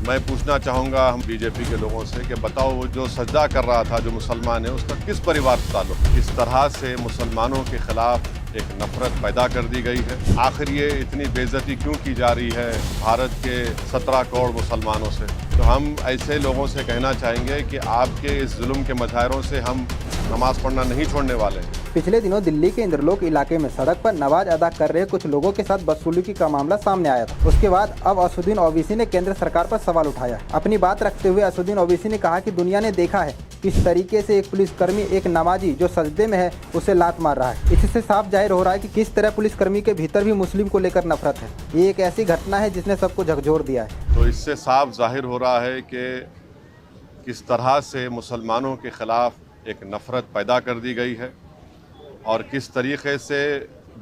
मैं पूछना चाहूँगा हम बीजेपी के लोगों से कि बताओ वो जो सजदा कर रहा था जो मुसलमान है उसका किस परिवार से ताल्लुक है? इस तरह से मुसलमानों के खिलाफ एक नफरत पैदा कर दी गई है। आखिर ये इतनी बेइज्जती क्यों की जा रही है भारत के 17 करोड़ मुसलमानों से? तो हम ऐसे लोगों से कहना चाहेंगे कि आपके इस जुल्म के मज़ाहिरों से हम नमाज पढ़ना नहीं छोड़ने वाले हैं। पिछले दिनों दिल्ली के इंद्रलोक इलाके में सड़क पर नमाज अदा कर रहे कुछ लोगों के साथ बदसलूकी का मामला सामने आया था। उसके बाद अब असदुद्दीन ओवैसी ने केंद्र सरकार पर सवाल उठाया। अपनी बात रखते हुए असदुद्दीन ओवैसी ने कहा कि दुनिया ने देखा है किस तरीके से एक पुलिसकर्मी एक नमाजी जो सजदे में है उसे लात मार रहा है। इससे साफ जाहिर हो रहा है कि किस तरह पुलिसकर्मी के भीतर भी मुस्लिम को लेकर नफरत है। ये एक ऐसी घटना है जिसने सबको झकझोर दिया है। तो इससे साफ जाहिर हो रहा है कि किस तरह से मुसलमानों के खिलाफ एक नफरत पैदा कर दी गई है और किस तरीके से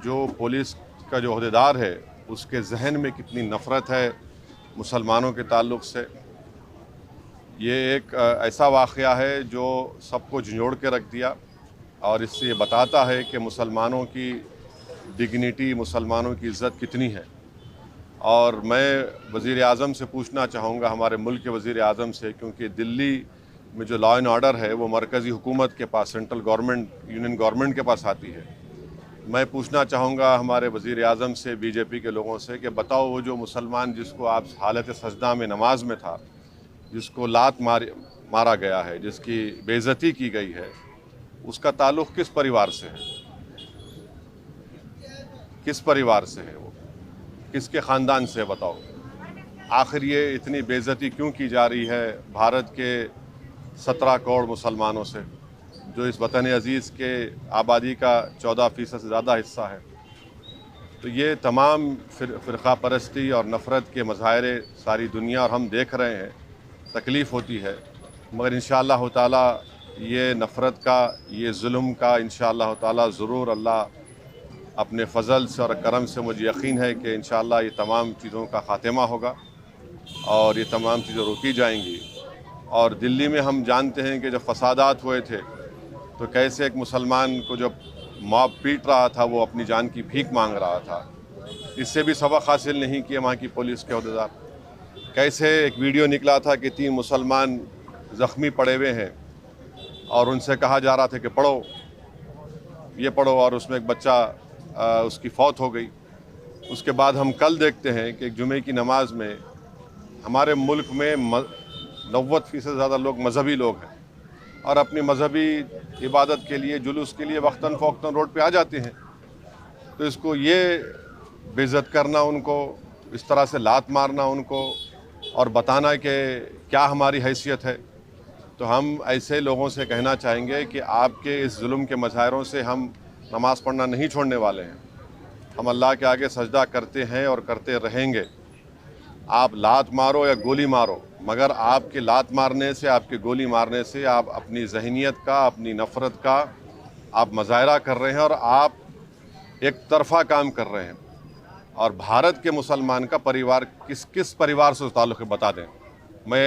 जो पुलिस का जो अहदेदार है उसके जहन में कितनी नफ़रत है मुसलमानों के ताल्लुक़ से। ये एक ऐसा वाक़या है जो सबको झंझोड़ के रख दिया और इससे ये बताता है कि मुसलमानों की डिग्निटी, मुसलमानों की इज़्ज़त कितनी है। और मैं वज़ीर आज़म से पूछना चाहूँगा, हमारे मुल्क के वज़ीर आज़म से, क्योंकि दिल्ली में जो लॉ एंड ऑर्डर है वो मरकज़ी हुकूमत के पास, सेंट्रल गवर्नमेंट, यूनियन गवर्नमेंट के पास आती है। मैं पूछना चाहूँगा हमारे वज़ीर आज़म से, बीजेपी के लोगों से, कि बताओ वो जो मुसलमान जिसको आप हालत सजदा में नमाज में था, जिसको लात मारा गया है, जिसकी बेइज्जती की गई है, उसका ताल्लुक़ किस परिवार से है? किस परिवार से है वो? किसके ख़ानदान से? बताओ। आखिर ये इतनी बेइज्जती क्यों की जा रही है भारत के 17 करोड़ मुसलमानों से, जो इस वतन अज़ीज़ के आबादी का 14% से ज़्यादा हिस्सा है? तो ये तमाम फ़िरक़ा परस्ती और नफ़रत के मज़ाहिरे सारी दुनिया और हम देख रहे हैं, तकलीफ़ होती है, मगर इंशाअल्लाह ताला ये नफ़रत का, ये जुल्म का इंशाअल्लाह ताला ज़रूर अल्लाह अपने फ़ज़ल से और करम से, मुझे यकीन है कि इंशाअल्लाह ये तमाम चीज़ों का ख़ात्मा होगा और ये तमाम चीज़ें रोकी जाएंगी। और दिल्ली में हम जानते हैं कि जब फसादात हुए थे तो कैसे एक मुसलमान को जब मॉब पीट रहा था वो अपनी जान की भीख मांग रहा था। इससे भी सबक हासिल नहीं किए वहाँ की पुलिस के अहदेदार। कैसे एक वीडियो निकला था कि 3 मुसलमान ज़ख्मी पड़े हुए हैं और उनसे कहा जा रहा था कि पढ़ो, ये पढ़ो, और उसमें एक बच्चा उसकी फौत हो गई। उसके बाद हम कल देखते हैं कि एक जुमे की नमाज में हमारे मुल्क में 90% से ज़्यादा लोग मजहबी लोग हैं और अपनी मजहबी इबादत के लिए, जुलूस के लिए वक्तन फ़ौक्तन रोड पे आ जाते हैं। तो इसको ये बेइज्जत करना उनको, इस तरह से लात मारना उनको और बताना कि क्या हमारी हैसियत है, तो हम ऐसे लोगों से कहना चाहेंगे कि आपके इस जुल्म के मज़ाहिरों से हम नमाज पढ़ना नहीं छोड़ने वाले हैं। हम अल्लाह के आगे सजदा करते हैं और करते रहेंगे। आप लात मारो या गोली मारो, मगर आपके लात मारने से, आपके गोली मारने से आप अपनी जहनीत का, अपनी नफ़रत का आप मज़ाहिरा कर रहे हैं और आप एक तरफ़ा काम कर रहे हैं। और भारत के मुसलमान का परिवार किस परिवार से ताल्लुक़ है बता दें। मैं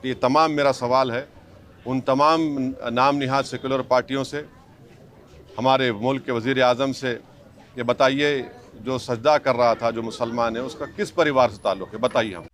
ये तमाम मेरा सवाल है उन तमाम नाम निहाद सेकुलर पार्टियों से, हमारे मुल्क के वज़ीर आज़म से, कि बताइए जो सजदा कर रहा था जो मुसलमान है उसका किस परिवार से ताल्लुक़ है, बताइए हम।